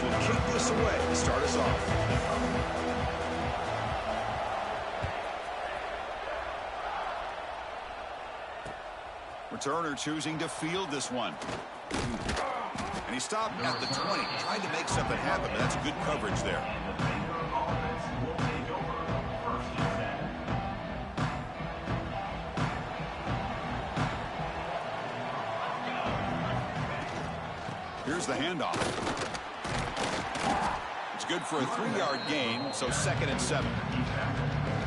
will kick this away to start us off. Returner choosing to field this one. And he stopped at the 20, trying to make something happen, but that's good coverage there. Here's the handoff. It's good for a 3-yard gain, so 2nd and 7.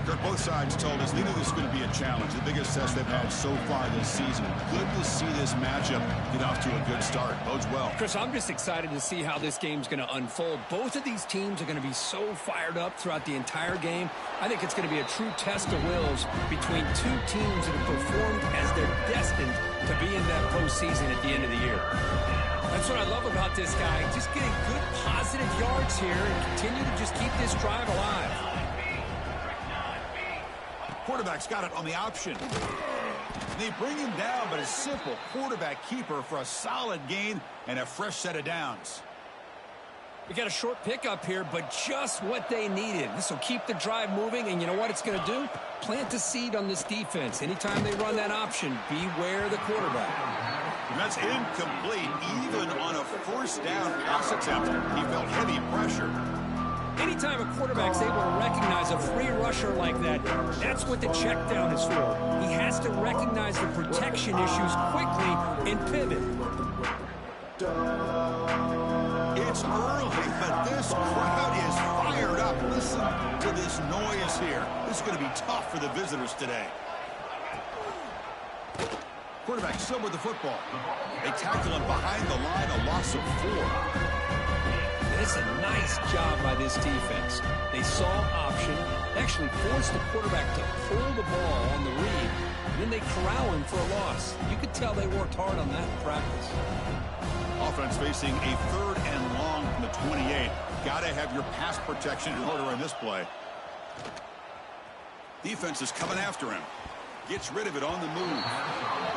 Kirk, both sides told us they knew this was going to be a challenge, the biggest test they've had so far this season. Good to see this matchup get off to a good start. Bodes well. Chris, I'm just excited to see how this game's going to unfold. Both of these teams are going to be so fired up throughout the entire game. I think it's going to be a true test of wills between two teams that have performed as they're destined to be in that postseason at the end of the year. That's what I love about this guy. Just getting good, positive yards here and continue to just keep this drive alive. Quarterback's got it on the option. They bring him down, but a simple quarterback keeper for a solid gain and a fresh set of downs. We got a short pickup here, but just what they needed. This will keep the drive moving, and you know what it's going to do? Plant a seed on this defense. Anytime they run that option, beware the quarterback. And that's incomplete, even on a first down pass attempt. He felt heavy pressure. Anytime a quarterback's able to recognize a free rusher like that, that's what the check down is for. He has to recognize the protection issues quickly and pivot. It's early, but this crowd is fired up. Listen to this noise here. This is going to be tough for the visitors today. Quarterback still with the football. They tackle him behind the line, a loss of 4. It's a nice job by this defense. They saw option, actually forced the quarterback to pull the ball on the read, and then they corral him for a loss. You could tell they worked hard on that in practice. Offense facing a 3rd and long from the 28. Got to have your pass protection in order in this play. Defense is coming after him. Gets rid of it on the move.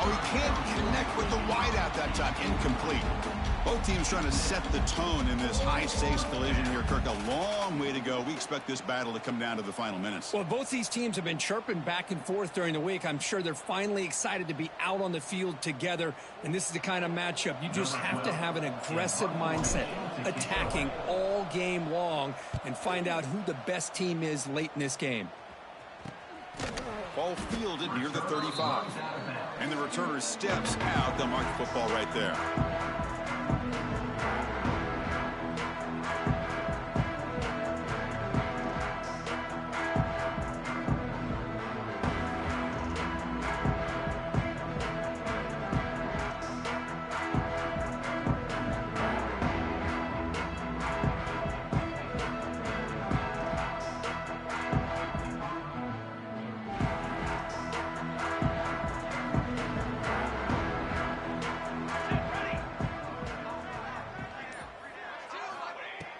Oh, he can't connect with the wideout that time. Incomplete. Both teams trying to set the tone in this high-stakes collision here, Kirk. A long way to go. We expect this battle to come down to the final minutes. Well, both these teams have been chirping back and forth during the week. I'm sure they're finally excited to be out on the field together, and this is the kind of matchup you just have to have an aggressive mindset, attacking all game long, and find out who the best team is late in this game. Ball fielded near the 35. And the returner steps out. They'll mark the football right there.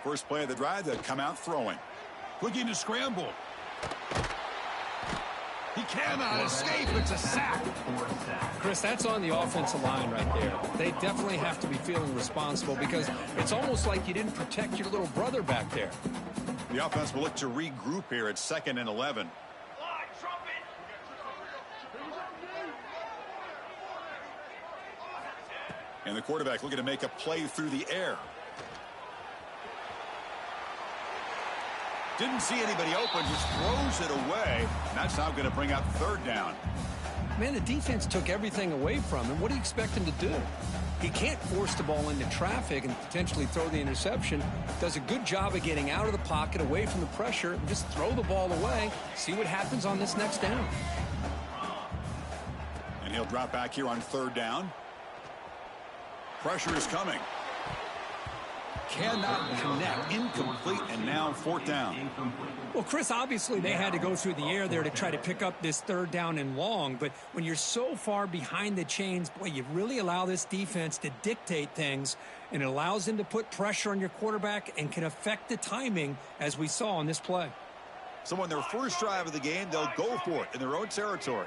First play of the drive, they'll come out throwing. Looking to scramble. He cannot escape. It's a sack. Chris, that's on the offensive line right there. They definitely have to be feeling responsible because it's almost like you didn't protect your little brother back there. The offense will look to regroup here at 2nd and 11. And the quarterback looking to make a play through the air. Didn't see anybody open, just throws it away. And that's now going to bring out 3rd down. Man, the defense took everything away from him. What do you expect him to do? He can't force the ball into traffic and potentially throw the interception. Does a good job of getting out of the pocket, away from the pressure, and just throw the ball away. See what happens on this next down. And he'll drop back here on 3rd down. Pressure is coming. Cannot connect. Incomplete, and now 4th down. Well, Chris, obviously they had to go through the air there to try to pick up this 3rd down and long, but when you're so far behind the chains, boy, you really allow this defense to dictate things, and it allows them to put pressure on your quarterback and can affect the timing, as we saw on this play. So on their first drive of the game, they'll go for it in their own territory.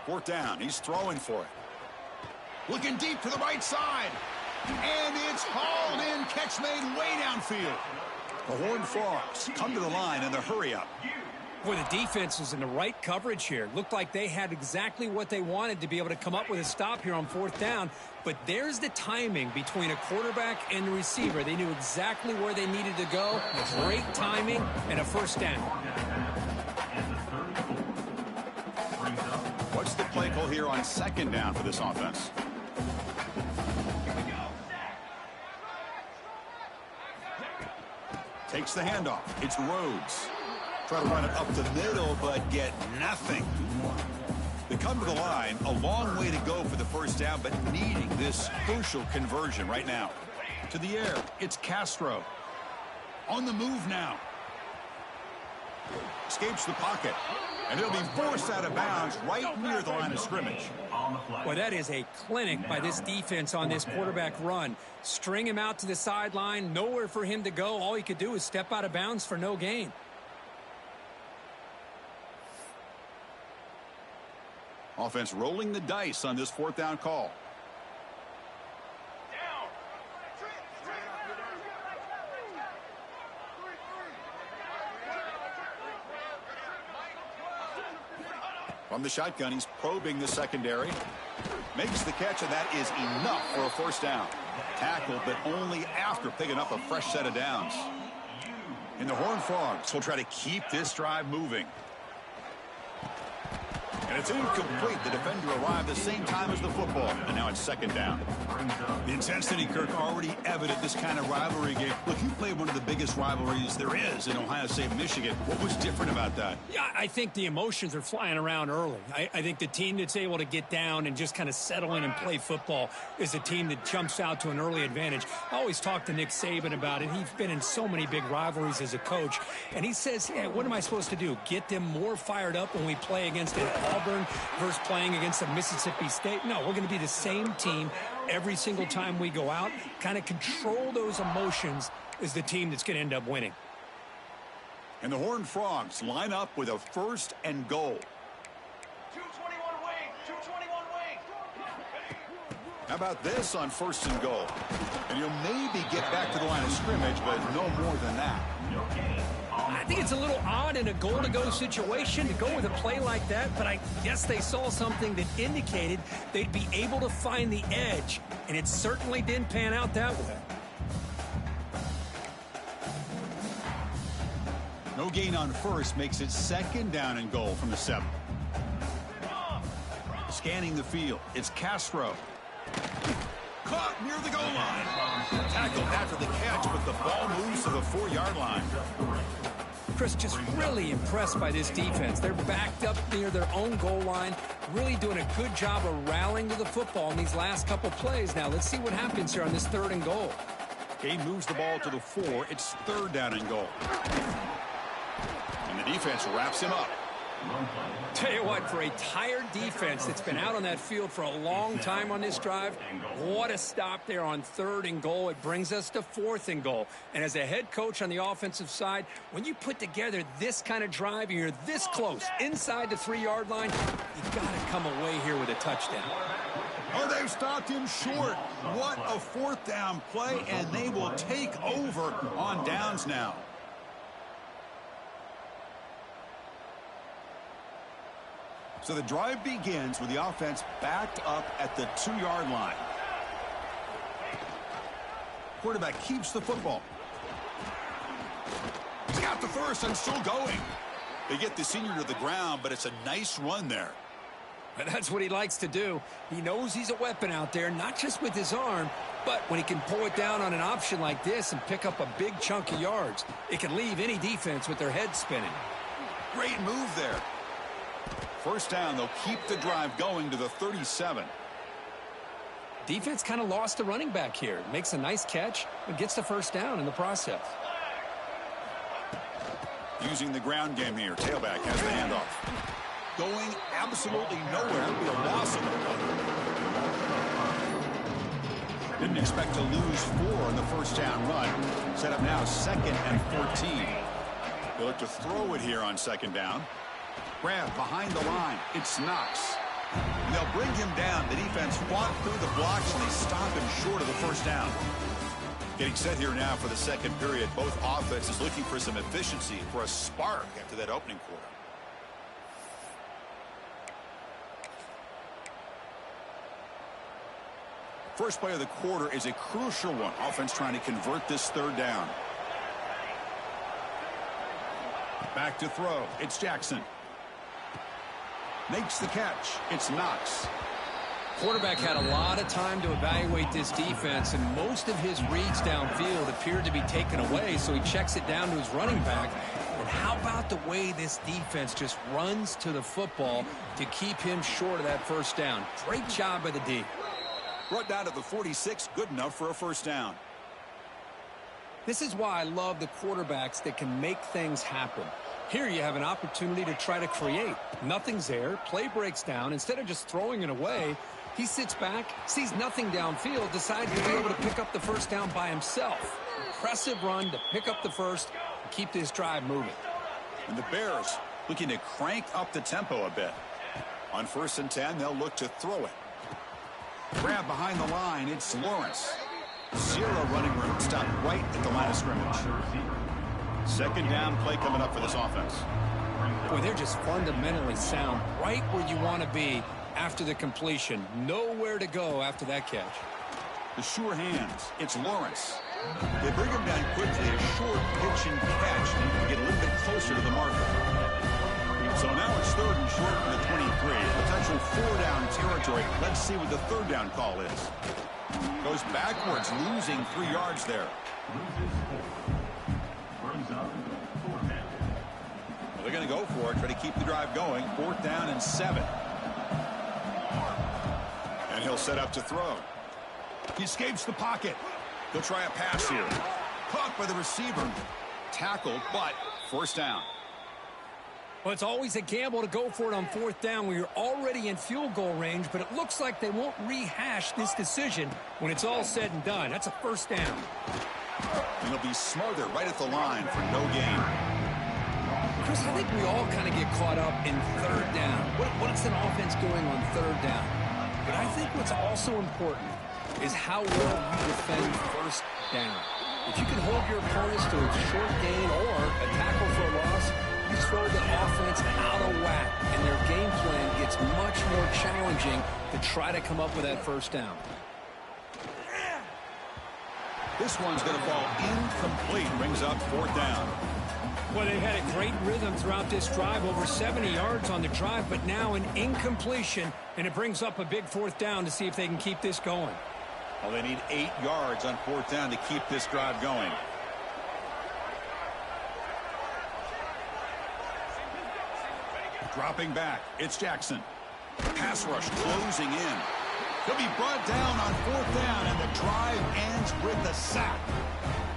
4th down. He's throwing for it. Looking deep to the right side. And it's hauled in. Catch made way downfield. The Horned Frogs come to the line in the hurry-up. Boy, the defense was in the right coverage here. Looked like they had exactly what they wanted to be able to come up with a stop here on 4th down. But there's the timing between a quarterback and the receiver. They knew exactly where they needed to go. Great timing and a 1st down. What's the play call here on 2nd down for this offense? Takes the handoff. It's Rhodes. Try to run it up the middle, but get nothing. They come to the line, a long way to go for the 1st down, but needing this crucial conversion right now. To the air, it's Castro. On the move now. Escapes the pocket. And he'll be forced out of bounds right near the line of scrimmage. Well, that is a clinic by this defense on this quarterback run. String him out to the sideline, nowhere for him to go. All he could do is step out of bounds for no gain. Offense rolling the dice on this 4th down call. From the shotgun, he's probing the secondary. Makes the catch, and that is enough for a 1st down. Tackled, but only after picking up a fresh set of downs. And the Horned Frogs will try to keep this drive moving. And it's incomplete. The defender arrived the same time as the football. And now it's 2nd down. The intensity, Kirk, already evident this kind of rivalry game. Look, you played one of the biggest rivalries there is in Ohio State, Michigan. What was different about that? Yeah, I think the emotions are flying around early. I think the team that's able to get down and just kind of settle in and play football is a team that jumps out to an early advantage. I always talk to Nick Saban about it. He's been in so many big rivalries as a coach. And he says, yeah, what am I supposed to do? Get them more fired up when we play against an Auburn versus playing against a Mississippi State? No, we're going to be the same team every single time we go out. Kind of control those emotions is the team that's going to end up winning. And the Horned Frogs line up with a 1st and goal. 221 wing, 221 wing. How about this on 1st and goal? And you'll maybe get back to the line of scrimmage, but no more than that. I think it's a little odd in a goal-to-go situation to go with a play like that, but I guess they saw something that indicated they'd be able to find the edge, and it certainly didn't pan out that way. No gain on 1st makes it 2nd down and goal from the 7. Scanning the field, it's Castro. Caught near the goal line. Tackled after the catch, but the ball moves to the 4-yard line. Chris, just really impressed by this defense. They're backed up near their own goal line, really doing a good job of rallying to the football in these last couple plays. Now, let's see what happens here on this 3rd and goal. He moves the ball to the 4. It's 3rd down and goal. And the defense wraps him up. Tell you what, for a tired defense that's been out on that field for a long time on this drive, what a stop there on 3rd and goal. It brings us to 4th and goal. And as a head coach on the offensive side, when you put together this kind of drive and you're this close inside the 3-yard line, you got to come away here with a touchdown. Oh, they've stopped him short. What a 4th down play, and they will take over on downs now. So the drive begins with the offense backed up at the 2-yard line. Quarterback keeps the football. He's got the 1st and still going. They get the senior to the ground, but it's a nice run there. And that's what he likes to do. He knows he's a weapon out there, not just with his arm, but when he can pull it down on an option like this and pick up a big chunk of yards, it can leave any defense with their head spinning. Great move there. 1st down, they'll keep the drive going to the 37. Defense kind of lost the running back here. Makes a nice catch and gets the 1st down in the process. Using the ground game here. Tailback has the handoff. Going absolutely nowhere. It'll be a loss of the Didn't expect to lose 4 on the 1st down run. Set up now 2nd and 14. They'll look to throw it here on 2nd down. Grab behind the line. It's Knox. And they'll bring him down. The defense fought through the blocks, and they stop him short of the first down. Getting set here now for the second period. Both offenses looking for some efficiency, for a spark after that opening quarter. First play of the quarter is a crucial one. Offense trying to convert this third down. Back to throw. It's Jackson. Makes the catch. It's Knox. Quarterback had a lot of time to evaluate this defense, and most of his reads downfield appeared to be taken away, so he checks it down to his running back. And how about the way this defense just runs to the football to keep him short of that first down? Great job by the D. Brought down to the 46, good enough for a first down. This is why I love the quarterbacks that can make things happen. Here you have an opportunity to try to create. Nothing's there. Play breaks down. Instead of just throwing it away, he sits back, sees nothing downfield, decides to be able to pick up the first down by himself. Impressive run to pick up the first and keep this drive moving. And the Bears looking to crank up the tempo a bit. On 1st and 10, they'll look to throw it. Grab behind the line, it's Lawrence. Zero running room, stopped right at the line of scrimmage. Second down play coming up for this offense. Boy, they're just fundamentally sound, right where you want to be after the completion. Nowhere to go after that catch. The sure hands, it's Lawrence. They bring him down quickly, a short pitch and catch to get a little bit closer to the marker. So now it's 3rd and short from the 23. Potential 4-down territory. Let's see what the 3rd down call is. Goes backwards, losing 3 yards there. Well, they're going to go for it, try to keep the drive going. 4th down and 7. And he'll set up to throw. He escapes the pocket. He'll try a pass here. Caught by the receiver. Tackled, but first down. Well, it's always a gamble to go for it on 4th down when you're already in field goal range, but it looks like they won't rehash this decision when it's all said and done. That's a first down. And he'll be smothered right at the line for no gain. Chris, I think we all kind of get caught up in 3rd down. What's an offense doing on 3rd down? But I think what's also important is how well you defend 1st down. If you can hold your opponents to a short gain or a tackle for a loss, you throw the offense out of whack, and their game plan gets much more challenging to try to come up with that first down. This one's going to fall incomplete. Brings up 4th down. Well, they've had a great rhythm throughout this drive, over 70 yards on the drive, but now an incompletion, and it brings up a big 4th down to see if they can keep this going. Well, they need 8 yards on 4th down to keep this drive going. Dropping back, it's Jackson. Pass rush closing in. He'll be brought down on 4th down, and the drive ends with a sack.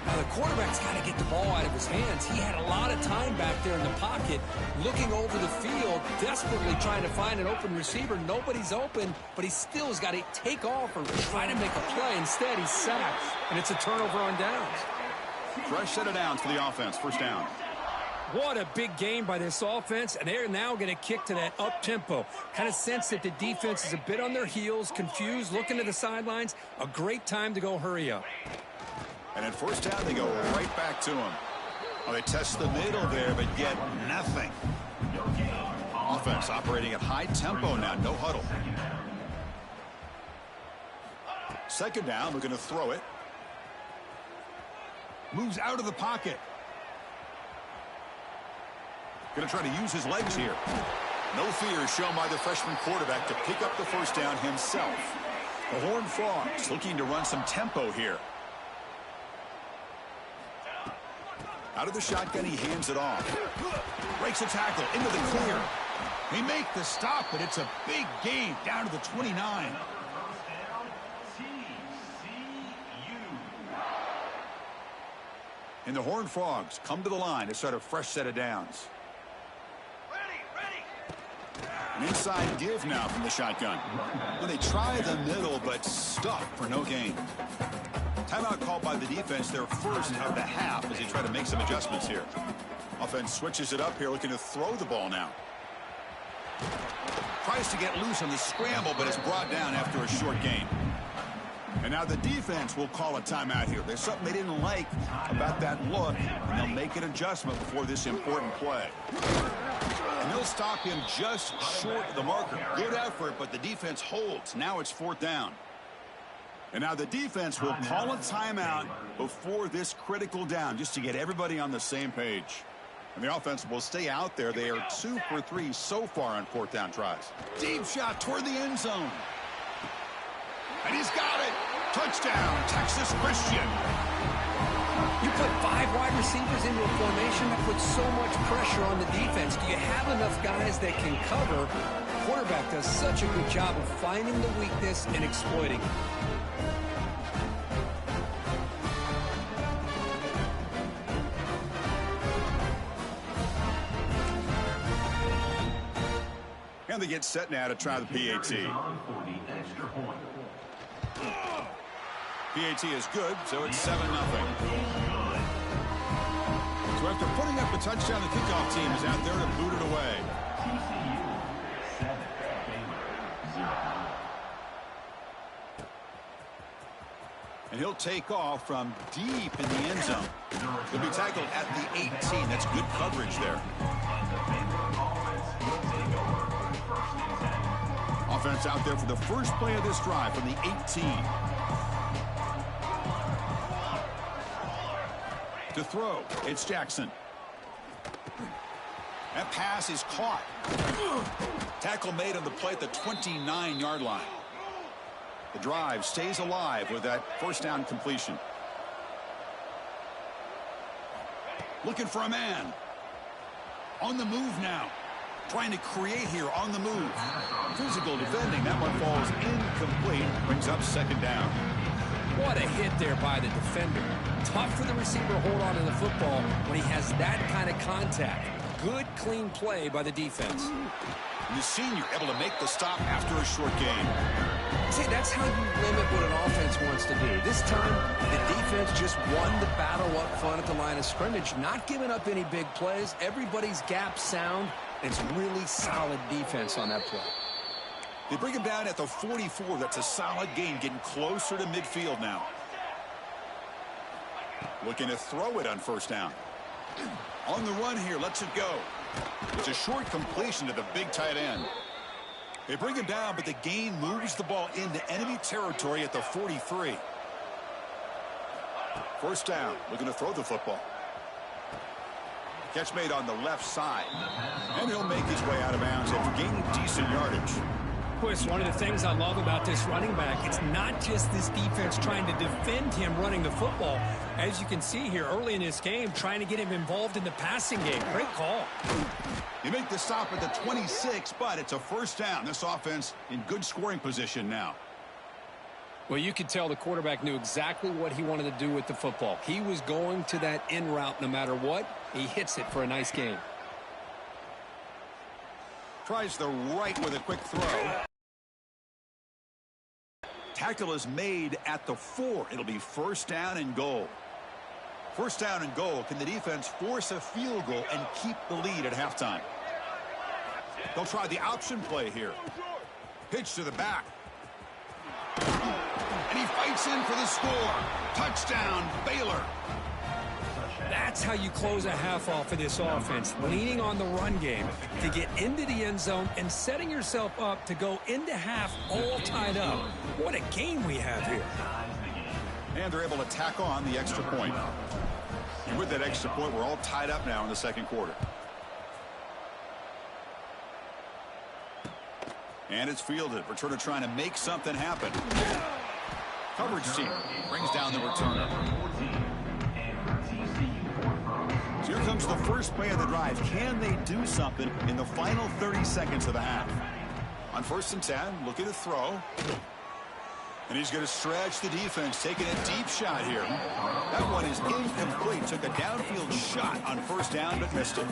Now, the quarterback's got to get the ball out of his hands. He had a lot of time back there in the pocket, looking over the field, desperately trying to find an open receiver. Nobody's open, but he still has got to take off or try to make a play. Instead, he's sacked, and it's a turnover on downs. Fresh set of downs for the offense. First down. What a big game by this offense, and they're now going to kick to that up-tempo. Kind of sense that the defense is a bit on their heels, confused, looking to the sidelines. A great time to go hurry up. And at first down, they go right back to him. Well, they test the middle there, but get nothing. Offense operating at high tempo now, no huddle. Second down, looking to throw it. Moves out of the pocket. Going to try to use his legs here. No fear shown by the freshman quarterback to pick up the first down himself. The Horned Frogs looking to run some tempo here. Out of the shotgun, he hands it off. Breaks a tackle into the clear. They make the stop, but it's a big gain down to the 29. And the Horned Frogs come to the line to start a fresh set of downs. An inside give now from the shotgun. Well, they try the middle, but stuck for no gain. Timeout called by the defense, their first of the half, as they try to make some adjustments here. Offense switches it up here, looking to throw the ball now. Tries to get loose on the scramble, but is brought down after a short gain. And now the defense will call a timeout here. There's something they didn't like about that look, and they'll make an adjustment before this important play. And they'll stop him just short of the marker. Good effort, but the defense holds. Now it's 4th down. And now the defense will call a timeout before this critical down, just to get everybody on the same page. And the offense will stay out there. They are 2 for 3 so far on 4th down tries. Deep shot toward the end zone. And he's got it. Touchdown, Texas Christian. You put 5 wide receivers into a formation that puts so much pressure on the defense. Do you have enough guys that can cover? The quarterback does such a good job of finding the weakness and exploiting it. And they get set now to try the PAT. PAT is good, so it's 7-0. So after putting up a touchdown, the kickoff team is out there to boot it away. And he'll take off from deep in the end zone. He'll be tackled at the 18. That's good coverage there. Offense out there for the first play of this drive from the 18. To throw, it's Jackson. That pass is caught. Tackle made on the play at the 29-yard line. The drive stays alive with that 1st down completion. Looking for a man. On the move now. Trying to create here on the move. Physical defending. That one falls incomplete. Brings up 2nd down. What a hit there by the defender. Tough for the receiver to hold on to the football when he has that kind of contact. Good, clean play by the defense. And the senior able to make the stop after a short gain. See, that's how you limit what an offense wants to do. This time, the defense just won the battle up front at the line of scrimmage, not giving up any big plays. Everybody's gap sound. It's really solid defense on that play. They bring him down at the 44. That's a solid gain, getting closer to midfield now. Looking to throw it on 1st down. On the run here, lets it go. It's a short completion to the big tight end. They bring him down, but the gain moves the ball into enemy territory at the 43. 1st down, looking to throw the football. Catch made on the left side. And he'll make his way out of bounds after gaining decent yardage. Chris, one of the things I love about this running back, it's not just this defense trying to defend him running the football. As you can see here early in this game, trying to get him involved in the passing game. Great call. You make the stop at the 26, but it's a 1st down. This offense in good scoring position now. Well, you could tell the quarterback knew exactly what he wanted to do with the football. He was going to that in route no matter what. He hits it for a nice gain. Tries the right with a quick throw. Tackle is made at the 4. It'll be 1st down and goal. 1st down and goal. Can the defense force a field goal and keep the lead at halftime? They'll try the option play here. Pitch to the back. And he fights in for the score. Touchdown, Baylor. That's how you close a half off of this offense, leaning on the run game to get into the end zone and setting yourself up to go into half all tied up. What a game we have here. And they're able to tack on the extra point. And with that extra point, we're all tied up now in the 2nd quarter. And it's fielded. Returner trying to make something happen. Coverage team brings down the returner. So here comes the first play of the drive. Can they do something in the final 30 seconds of the half? On 1st and 10, looking to throw. And he's going to stretch the defense, taking a deep shot here. That one is incomplete. Took a downfield shot on 1st down, but missed it.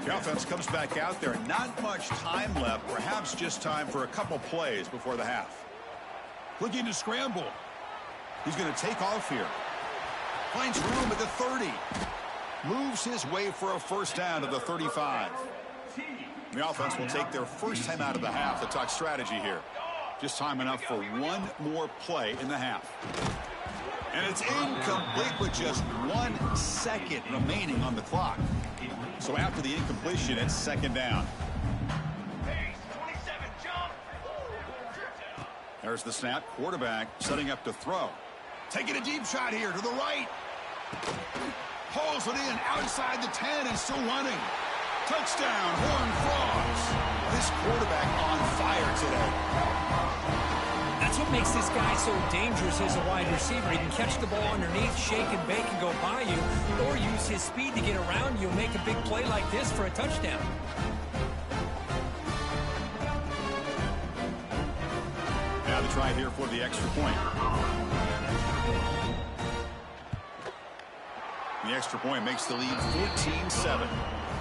The offense comes back out there. Not much time left. Perhaps just time for a couple plays before the half. Looking to scramble. He's going to take off here. Finds room at the 30. Moves his way for a 1st down to the 35. The offense will take their first time out of the half to talk strategy here. Just time enough for one more play in the half. And it's incomplete with just 1 second remaining on the clock. So after the incompletion, it's second down. There's the snap. Quarterback setting up to throw. Taking a deep shot here to the right. Pulls it in outside the 10 and still running. Touchdown, Horned Frogs. This quarterback on fire today. That's what makes this guy so dangerous as a wide receiver. He can catch the ball underneath, shake and bake and go by you, or use his speed to get around you and make a big play like this for a touchdown. Now the try here for the extra point. The extra point makes the lead 14-7.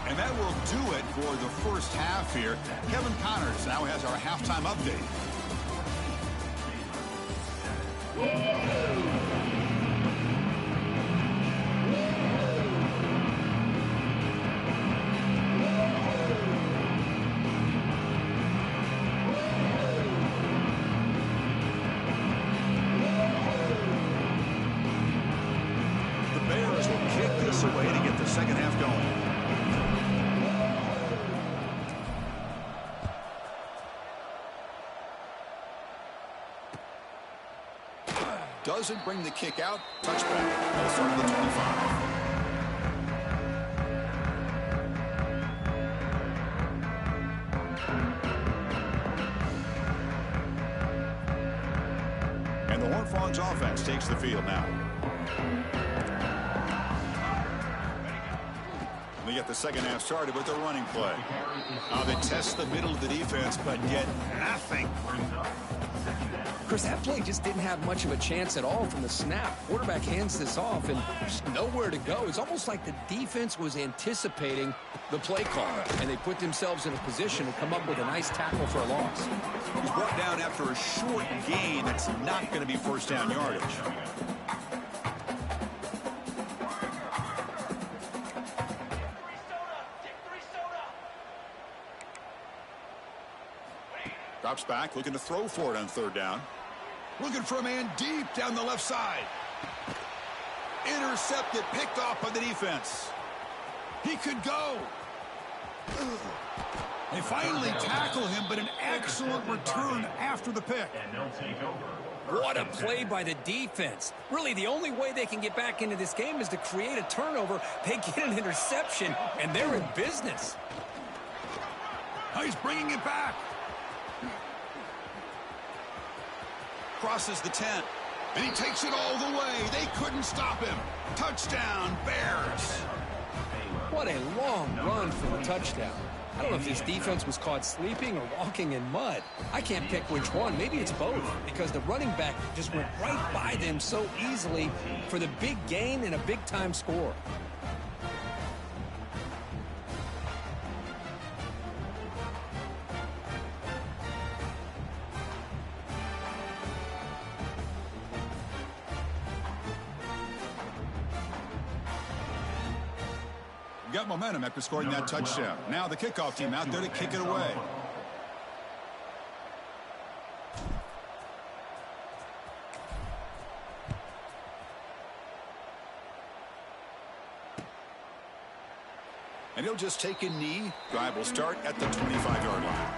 And that will do it for the first half here. Kevin Connors now has our halftime update. The Bears will kick this away to get the second half going. Doesn't bring the kick out. Touchback. They'll start at the 25. And the Horned Frogs offense takes the field now. We get the second half started with the running play. They test the middle of the defense, but get nothing. Chris, that play just didn't have much of a chance at all from the snap. Quarterback hands this off, and there's nowhere to go. It's almost like the defense was anticipating the play call, and they put themselves in a position to come up with a nice tackle for a loss. He's brought down after a short gain. That's not going to be first down yardage. Drops back, looking to throw for it on third down. Looking for a man deep down the left side. Intercepted, picked off by the defense. He could go. They finally tackle him, but an excellent return after the pick. What a play by the defense. Really, the only way they can get back into this game is to create a turnover. They get an interception, and they're in business. He's bringing it back. Crosses the 10, and he takes it all the way. They couldn't stop him. Touchdown, Bears. What a long run for the touchdown. I don't know if this defense was caught sleeping or walking in mud. I can't pick which one. Maybe it's both, because the running back just went right by them so easily for the big gain and a big-time score. Got momentum after scoring that touchdown. Now the kickoff team out there to kick it away. And he'll just take a knee. Drive will start at the 25-yard line.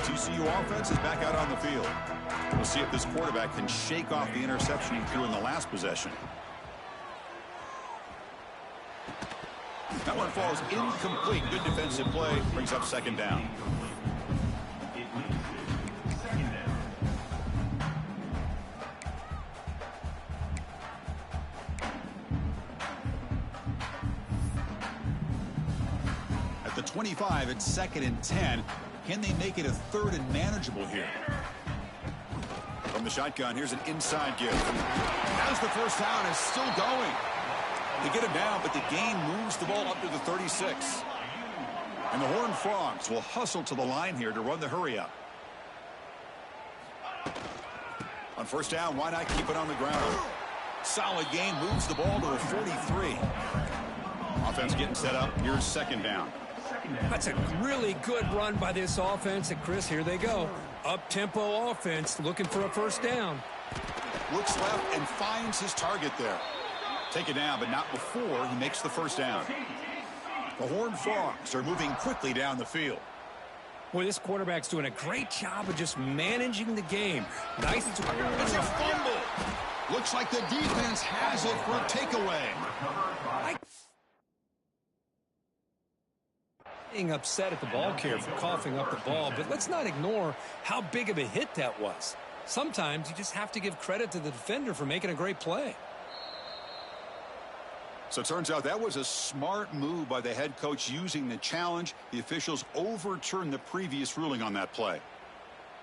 TCU offense is back out on the field. We'll see if this quarterback can shake off the interception he threw in the last possession. That one falls incomplete. Good defensive play. Brings up second down. At the 25, it's second and 10. Can they make it a third and manageable here? From the shotgun, here's an inside give. As the first down is still going. They get him down, but the gain moves the ball up to the 36. And the Horned Frogs will hustle to the line here to run the hurry-up. On first down, why not keep it on the ground? Solid gain, moves the ball to the 43. Offense getting set up. Here's second down. That's a really good run by this offense. And, Chris, here they go. Up-tempo offense looking for a first down. Looks left and finds his target there. Take it down, but not before he makes the first down. The Horned Frogs are moving quickly down the field. Boy, this quarterback's doing a great job of just managing the game. Nice. It's a fumble. Looks like the defense has it for a takeaway. Being upset at the ball carrier for coughing up the ball, but let's not ignore how big of a hit that was. Sometimes you just have to give credit to the defender for making a great play. So it turns out that was a smart move by the head coach using the challenge. The officials overturned the previous ruling on that play.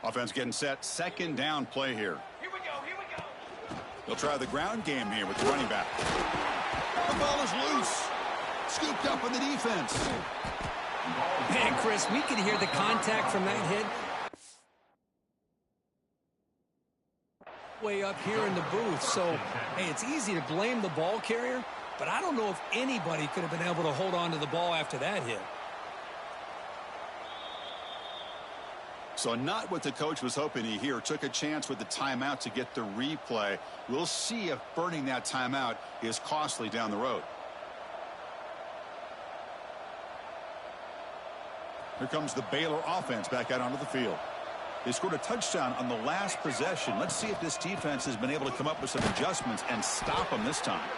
Offense getting set. Second down play here. Here we go. They'll try the ground game here with the running back. The ball is loose. Scooped up in the defense. Man, Chris, we could hear the contact from that hit way up here in the booth. So, hey, it's easy to blame the ball carrier, but I don't know if anybody could have been able to hold on to the ball after that hit. So not what the coach was hoping to hear. Took a chance with the timeout to get the replay. We'll see if burning that timeout is costly down the road. Here comes the Baylor offense back out onto the field. They scored a touchdown on the last possession. Let's see if this defense has been able to come up with some adjustments and stop them this time.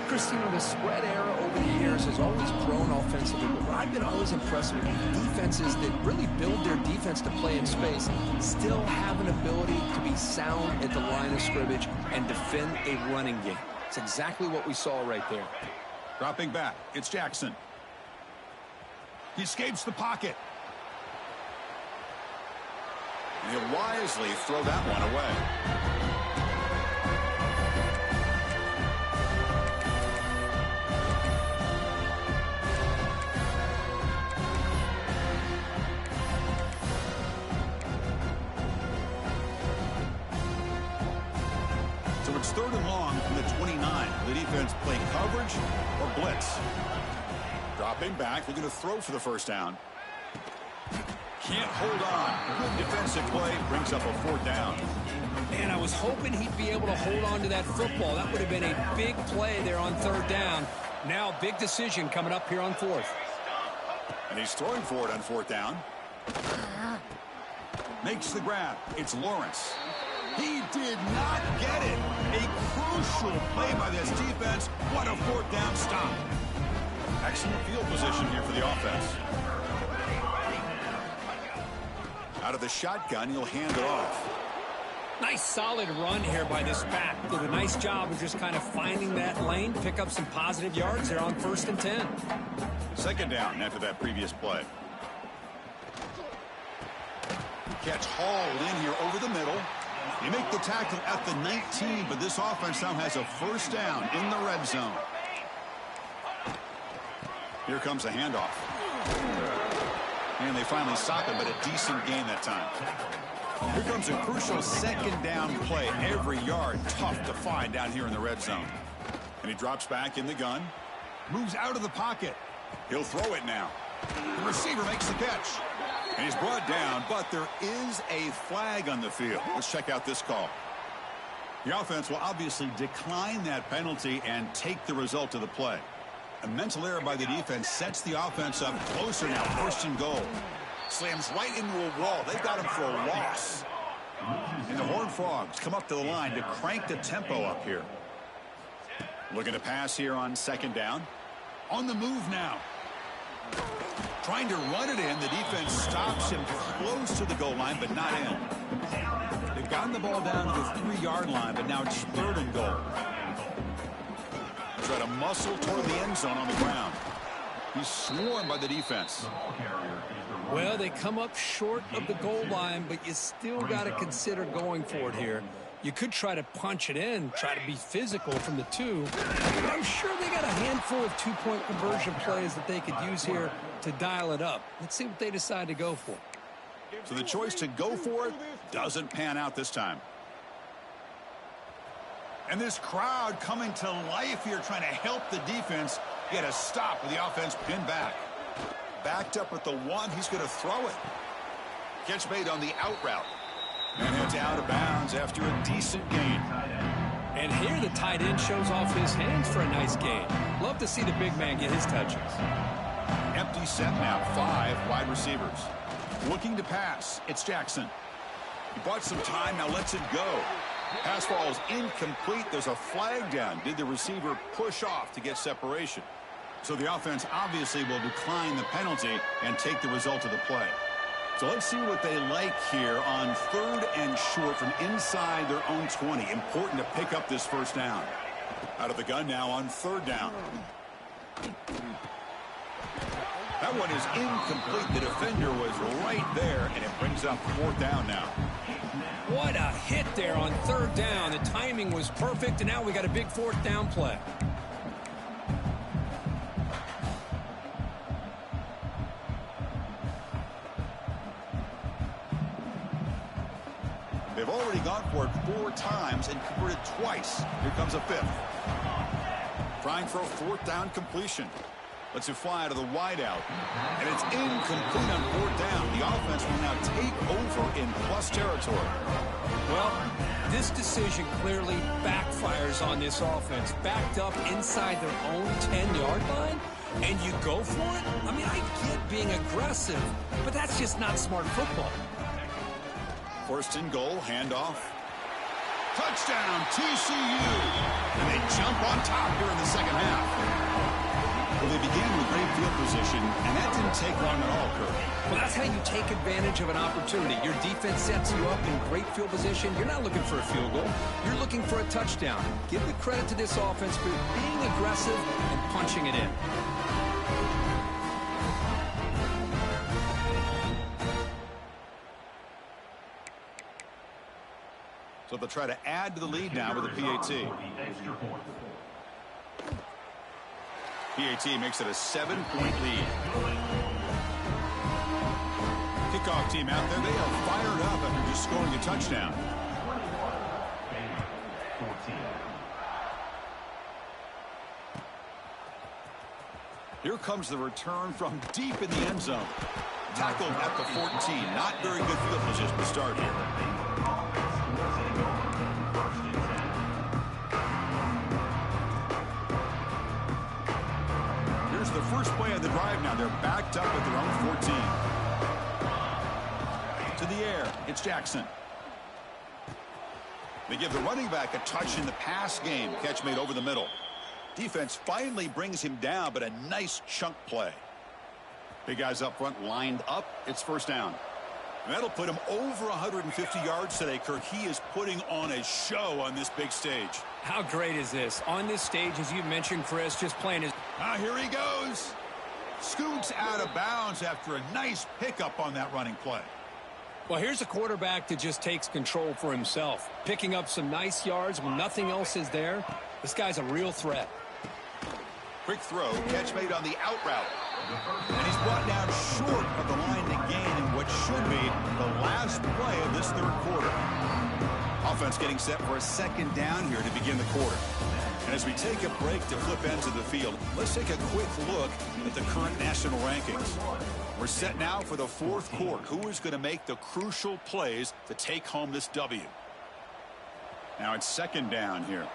Christine, the spread era over the years has always grown offensively, but what I've been always impressed with defenses that really build their defense to play in space still have an ability to be sound at the line of scrimmage and defend a running game. It's exactly what we saw right there. Dropping back, it's Jackson. He escapes the pocket. And he'll wisely throw that one away. So it's third and long from the 29. The defense play coverage or blitz. Dropping back, looking to throw for the first down. Can't hold on. Good defensive play, brings up a fourth down. Man, I was hoping he'd be able to hold on to that football. That would have been a big play there on third down. Now, big decision coming up here on fourth. And he's throwing for it on fourth down. Makes the grab. It's Lawrence. He did not get it. A crucial play by this defense. What a fourth down stop. Excellent field position here for the offense. Out of the shotgun, he'll hand it off. Nice solid run here by this back. Did a nice job of just kind of finding that lane, pick up some positive yards there on 1st and 10. Second down after that previous play. Catch hauled in here over the middle. You make the tackle at the 19, but this offense now has a first down in the red zone. Here comes a handoff. And they finally stop him, but a decent gain that time. Here comes a crucial second down play. Every yard tough to find down here in the red zone. And he drops back in the gun. Moves out of the pocket. He'll throw it now. The receiver makes the catch. And he's brought down, but there is a flag on the field. Let's check out this call. The offense will obviously decline that penalty and take the result of the play. A mental error by the defense sets the offense up closer now, 1st and goal. Slams right into a wall. They've got him for a loss. And the Horned Frogs come up to the line to crank the tempo up here. Looking to pass here on second down. On the move now. Trying to run it in. The defense stops him close to the goal line, but not in. They've gotten the ball down to the 3-yard line, but now it's 3rd and goal. Try to muscle toward the end zone on the ground. He's swarmed by the defense. Well, they come up short of the goal line, but you still got to consider going for it here. You could try to punch it in, try to be physical from the 2. But I'm sure they got a handful of two-point conversion plays that they could use here to dial it up. Let's see what they decide to go for. So the choice to go for it doesn't pan out this time. And this crowd coming to life here, trying to help the defense get a stop with the offense pinned back. Backed up at the 1, he's going to throw it. Catch made on the out route. And it's out of bounds after a decent gain. And here the tight end shows off his hands for a nice gain. Love to see the big man get his touches. Empty set now, 5 wide receivers. Looking to pass, it's Jackson. He bought some time, now lets it go. Pass falls incomplete. There's a flag down. Did the receiver push off to get separation? So the offense obviously will decline the penalty and take the result of the play. So let's see what they like here on 3rd and short from inside their own 20. Important to pick up this first down. Out of the gun now on 3rd down. That one is incomplete. The defender was right there, and it brings up 4th down now. What a hit there on 3rd down. The timing was perfect, and now we got a big 4th down play. They've already gone for it 4 times and converted twice. Here comes a 5th. Trying for a 4th down completion. Lets it fly to the wideout. And it's incomplete on 4th down. The offense will now take over in plus territory. Well, this decision clearly backfires on this offense. Backed up inside their own 10-yard line, and you go for it? I mean, I get being aggressive, but that's just not smart football. 1st and goal, handoff. Touchdown, TCU! And they jump on top here in the second half. Well, they began with great field position, and that didn't take long at all, Kirk. Well, that's how you take advantage of an opportunity. Your defense sets you up in great field position. You're not looking for a field goal. You're looking for a touchdown. Give the credit to this offense for being aggressive and punching it in. So they'll try to add to the lead now with a PAT. PAT makes it a 7-point lead. Kickoff team out there. They are fired up after just scoring a touchdown. Here comes the return from deep in the end zone. Tackled at the 14. Not very good field position to start here. Here's the first play of the drive now. They're backed up at their own 14. To the air, it's Jackson. They give the running back a touch in the pass game. Catch made over the middle. Defense finally brings him down, but a nice chunk play. Big guys up front lined up. It's first down. And that'll put him over 150 yards today, Kirk. He is putting on a show on this big stage. How great is this? On this stage, as you mentioned, Chris, just playing his... Here he goes. Scoots out of bounds after a nice pickup on that running play. Well, here's a quarterback that just takes control for himself. Picking up some nice yards when nothing else is there. This guy's a real threat. Quick throw, catch made on the out route. And he's brought down short of the line to gain in what should be the last play of this third quarter. Offense getting set for a second down here to begin the quarter. And as we take a break to flip ends of the field, let's take a quick look at the current national rankings. We're set now for the fourth quarter. Who is going to make the crucial plays to take home this W? Now it's second down here.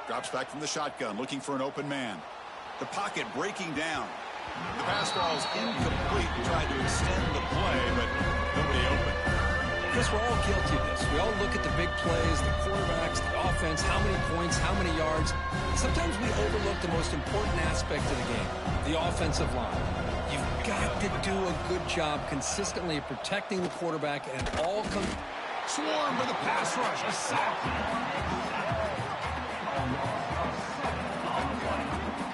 Drops back from the shotgun, looking for an open man. The pocket breaking down. The pass ball is incomplete. Tried to extend the play, but nobody open. Chris, we're all guilty of this. We all look at the big plays, the quarterbacks, the offense, how many points, how many yards. Sometimes we overlook the most important aspect of the game, the offensive line. You've got to do a good job consistently protecting the quarterback, and it all comes... Swarm with a pass rush. A sack.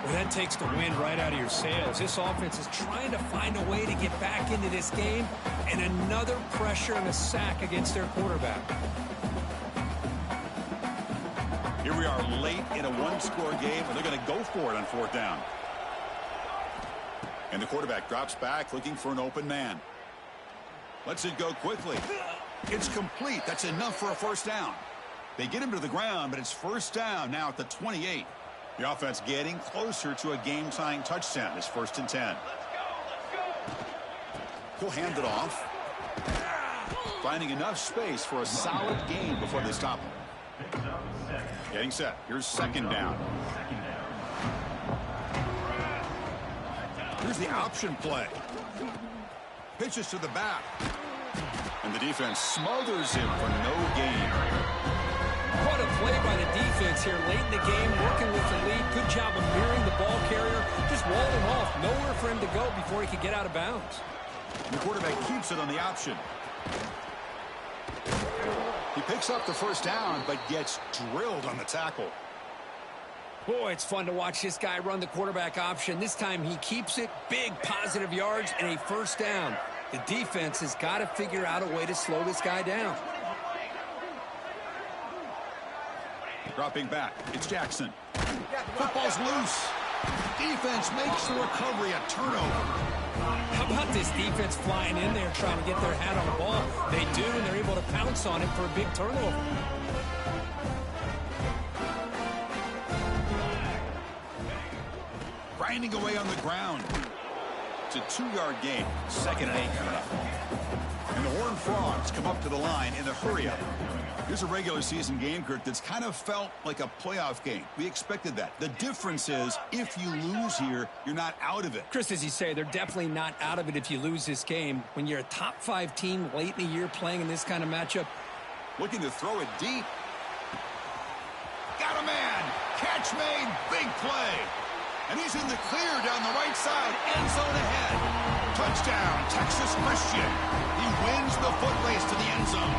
Well, that takes the wind right out of your sails. This offense is trying to find a way to get back into this game, and another pressure and a sack against their quarterback. Here we are late in a one-score game, and they're going to go for it on fourth down. And the quarterback drops back looking for an open man. Lets it go quickly. It's complete. That's enough for a first down. They get him to the ground, but it's first down now at the 28. The offense getting closer to a game-tying touchdown. It's 1st and 10. He'll hand it off. Finding enough space for a solid gain before they stop him. Getting set. Here's 2nd down. Here's the option play. Pitches to the back. And the defense smothers him for no gain. What a play by the defense here late in the game, working with the lead. Good job of mirroring the ball carrier. Just walled him off. Nowhere for him to go before he could get out of bounds. The quarterback keeps it on the option. He picks up the first down, but gets drilled on the tackle. Boy, it's fun to watch this guy run the quarterback option. This time he keeps it. Big positive yards and a first down. The defense has got to figure out a way to slow this guy down. Dropping back. It's Jackson. Football's loose. Defense makes the recovery a turnover. How about this defense flying in there trying to get their hat on the ball? They do, and they're able to pounce on it for a big turnover. Grinding away on the ground. It's a 2-yard gain. 2nd and 8 coming up. And the Horned Frogs come up to the line in a hurry-up. Here's a regular season game, Kirk, that's kind of felt like a playoff game. We expected that. The difference is, if you lose here, you're not out of it. Chris, as you say, they're definitely not out of it if you lose this game. When you're a top-5 team late in the year playing in this kind of matchup. Looking to throw it deep. Got a man. Catch made. Big play. And he's in the clear down the right side. End zone ahead. Touchdown, Texas Christian. He wins the foot race to the end zone.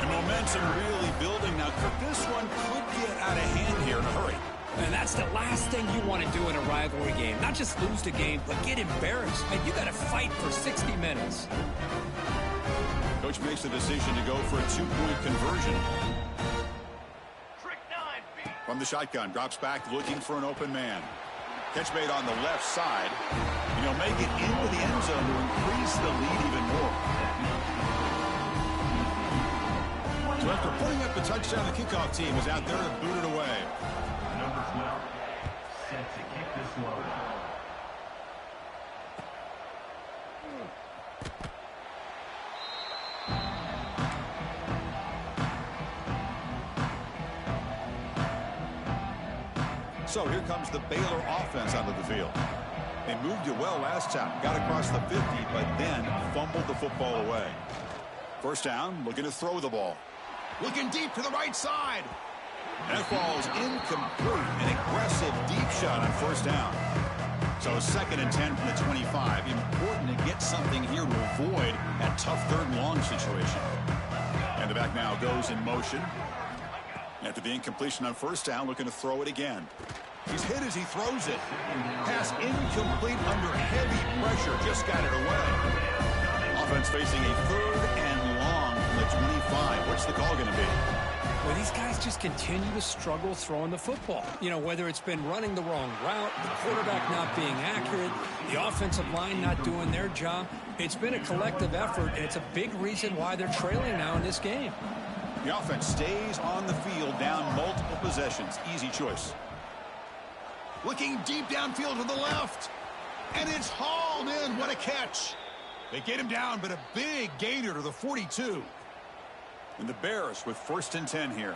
And momentum really building. Now, Kirk, this one could get out of hand here in a hurry. And that's the last thing you want to do in a rivalry game. Not just lose the game, but get embarrassed. And you got to fight for 60 minutes. Coach makes the decision to go for a 2-point conversion. From the shotgun, drops back looking for an open man. Catch made on the left side. And he'll make it into the end zone to increase the lead even more. So after putting up the touchdown, the kickoff team is out there to boot it away. Number 12, set to kick this one. So here comes the Baylor offense onto the field. They moved it well last time, got across the 50, but then fumbled the football away. First down, looking to throw the ball. Looking deep to the right side. And that ball's incomplete. An aggressive deep shot on first down. So 2nd and 10 from the 25. Important to get something here to avoid that tough 3rd and long situation. And the back now goes in motion. After the incompletion on first down, looking to throw it again. He's hit as he throws it. Pass incomplete under heavy pressure. Just got it away. Offense facing a 3rd and long from the 25. What's the call going to be? Well, these guys just continue to struggle throwing the football. You know, whether it's been running the wrong route, the quarterback not being accurate, the offensive line not doing their job. It's been a collective effort, and it's a big reason why they're trailing now in this game. The offense stays on the field, down multiple possessions. Easy choice. Looking deep downfield to the left. And it's hauled in. What a catch. They get him down, but a big gainer to the 42. And the Bears with 1st and 10 here.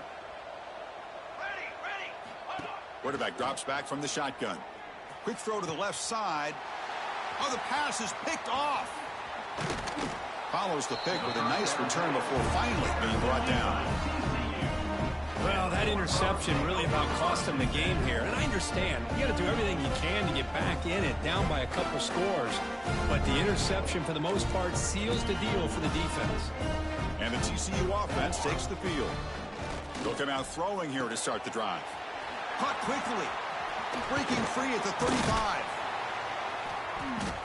Quarterback drops back from the shotgun. Quick throw to the left side. Oh, the pass is picked off. Follows the pick with a nice return before finally being brought down. Well, that interception really about cost them the game here. And I understand. You got to do everything you can to get back in it, down by a couple scores. But the interception, for the most part, seals the deal for the defense. And the TCU offense takes the field. They'll come out throwing here to start the drive. Caught quickly. Breaking free at the 35.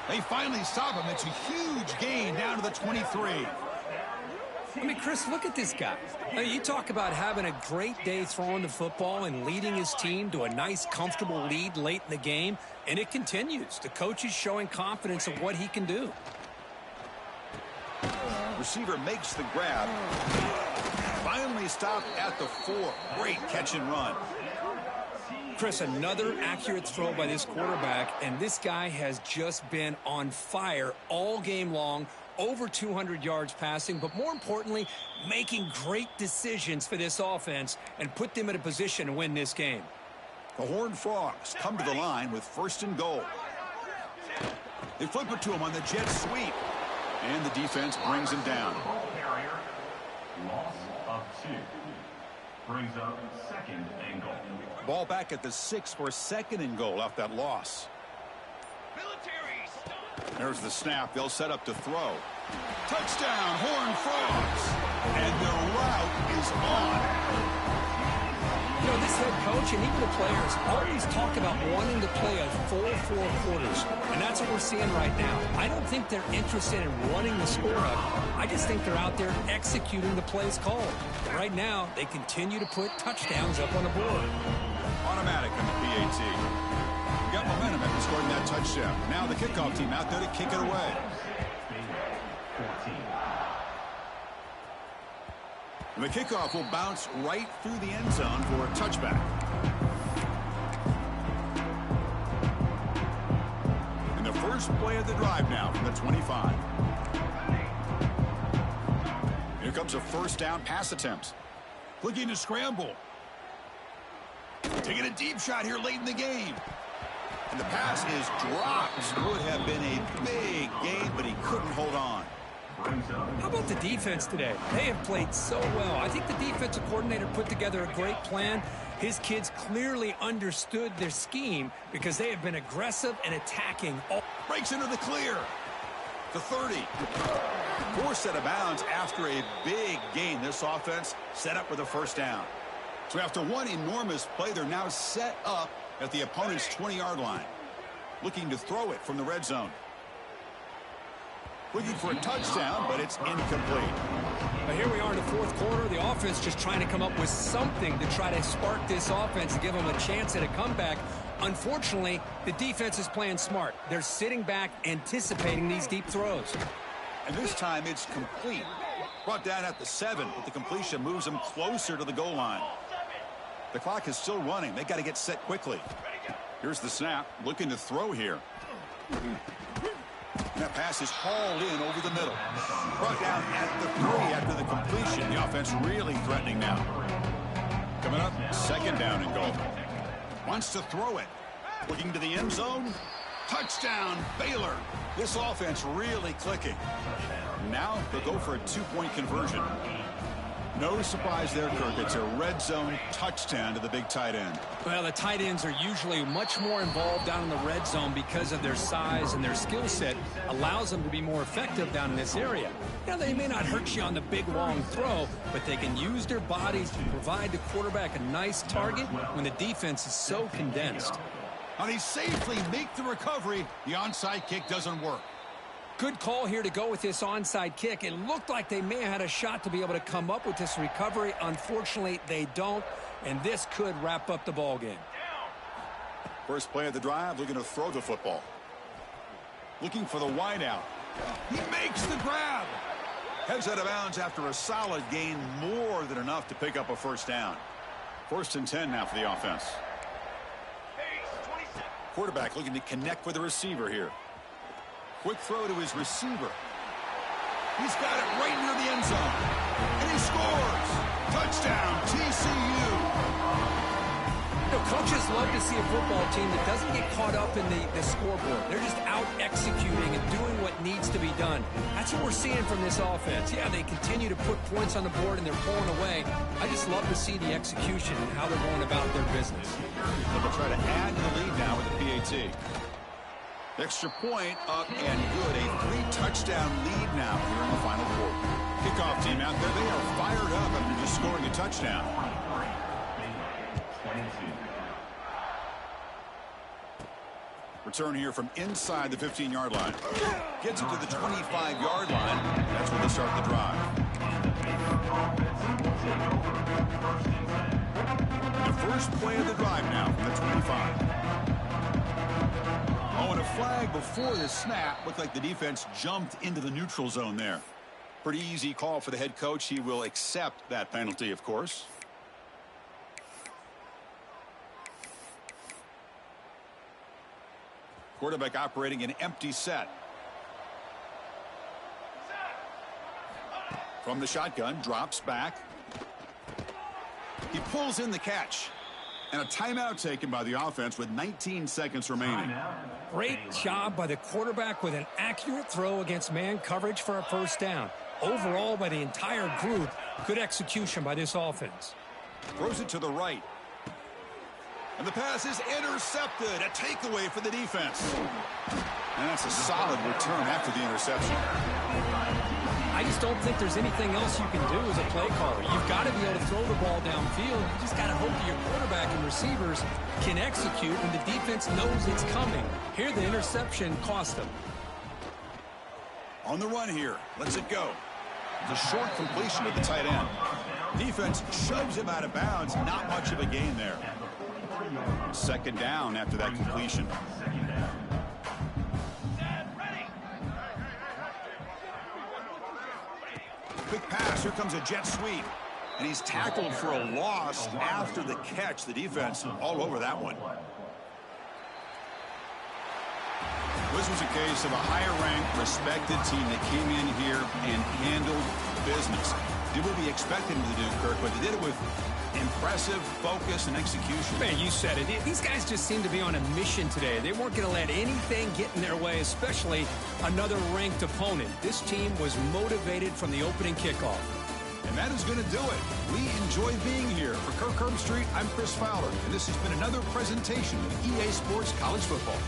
They finally stop him. It's a huge gain down to the 23. I mean, Chris, look at this guy. I mean, you talk about having a great day throwing the football and leading his team to a nice, comfortable lead late in the game, and it continues. The coach is showing confidence of what he can do. Receiver makes the grab. Finally stopped at the 4. Great catch and run. Chris, another accurate throw by this quarterback, and this guy has just been on fire all game long. Over 200 yards passing, but more importantly, making great decisions for this offense and put them in a position to win this game. The Horned Frogs come to the line with 1st and goal. They flip it to him on the jet sweep, and the defense brings him down. Loss of 2. Brings up 2nd and goal. Ball back at the 6 for 2nd and goal off that loss. There's the snap. They'll set up to throw. Touchdown, Horned Frogs. And their route is on. You know, this head coach and even the players always talk about wanting to play a full 4 quarters. And that's what we're seeing right now. I don't think they're interested in running the score up. I just think they're out there executing the plays called. And right now, they continue to put touchdowns up on the board. Automatic on the PAT. Got momentum after scoring that touchdown. Now the kickoff team out there to kick it away. And the kickoff will bounce right through the end zone for a touchback. And the first play of the drive now from the 25. Here comes a 1st down pass attempt. Looking to scramble. Taking a deep shot here late in the game. And the pass is dropped. Would have been a big gain, but he couldn't hold on. How about the defense today? They have played so well. I think the defensive coordinator put together a great plan. His kids clearly understood their scheme because they have been aggressive and attacking. Breaks into the clear. The 30. Forced out of bounds after a big gain. This offense set up with a 1st down. So after one enormous play, they're now set up at the opponent's 20-yard line. Looking to throw it from the red zone. Looking for a touchdown, but it's incomplete. But here we are in the 4th quarter. The offense just trying to come up with something to try to spark this offense to give them a chance at a comeback. Unfortunately, the defense is playing smart. They're sitting back, anticipating these deep throws. And this time it's complete. Brought down at the 7, but the completion moves them closer to the goal line. The clock is still running. They got to get set quickly. Here's the snap. Looking to throw here. That pass is hauled in over the middle. Brought down at the 3 after the completion. The offense really threatening now. Coming up, 2nd down and goal. Wants to throw it. Looking to the end zone. Touchdown, Baylor. This offense really clicking. Now they'll go for a 2-point conversion. No surprise there, Kirk. It's a red zone touchdown to the big tight end. Well, the tight ends are usually much more involved down in the red zone because of their size and their skill set allows them to be more effective down in this area. Now, they may not hurt you on the big, long throw, but they can use their bodies to provide the quarterback a nice target when the defense is so condensed. And he safely make the recovery. The onside kick doesn't work. Good call here to go with this onside kick. It looked like they may have had a shot to be able to come up with this recovery. Unfortunately, they don't, and this could wrap up the ball game. First play of the drive, looking to throw the football. Looking for the wideout. He makes the grab. Heads out of bounds after a solid gain, more than enough to pick up a 1st down. 1st and 10 now for the offense. Quarterback looking to connect with the receiver here. Quick throw to his receiver. He's got it right near the end zone. And he scores. Touchdown, TCU. You know, coaches love to see a football team that doesn't get caught up in the scoreboard. They're just out executing and doing what needs to be done. That's what we're seeing from this offense. Yeah, they continue to put points on the board and they're pulling away. I just love to see the execution and how they're going about their business. They'll try to add to the lead now with the PAT. Extra point up and good. A 3-touchdown lead now here in the final quarter. Kickoff team out there. They are fired up after just scoring a touchdown. Return here from inside the 15-yard line. Gets it to the 25-yard line. That's where they start the drive. The first play of the drive now from the 25. Oh, and a flag before the snap. Looked like the defense jumped into the neutral zone there. Pretty easy call for the head coach. He will accept that penalty, of course. Quarterback operating an empty set. From the shotgun, drops back. He pulls in the catch. And a timeout taken by the offense with 19 seconds remaining. Great job by the quarterback with an accurate throw against man coverage for a first down. Overall, by the entire group, good execution by this offense. Throws it to the right. And the pass is intercepted. A takeaway for the defense. And that's a solid return after the interception. I just don't think there's anything else you can do as a play caller. You've got to be able to throw the ball downfield. You just got to hope that your quarterback and receivers can execute when the defense knows it's coming. Here, the interception cost them. On the run here. Lets it go. The short completion to the tight end. Defense shoves him out of bounds. Not much of a gain there. Second down after that completion. Quick pass. Here comes a jet sweep. And he's tackled for a loss after the catch. The defense all over that one. This was a case of a higher-ranked, respected team that came in here and handled business. Did what we expected them to do, Kirk, but they did it with impressive focus and execution. Man, you said it. These guys just seem to be on a mission today. They weren't going to let anything get in their way, especially another ranked opponent. This team was motivated from the opening kickoff. And that is going to do it. We enjoy being here. For Kirk Herbstreit, I'm Chris Fowler, and this has been another presentation of EA Sports College Football.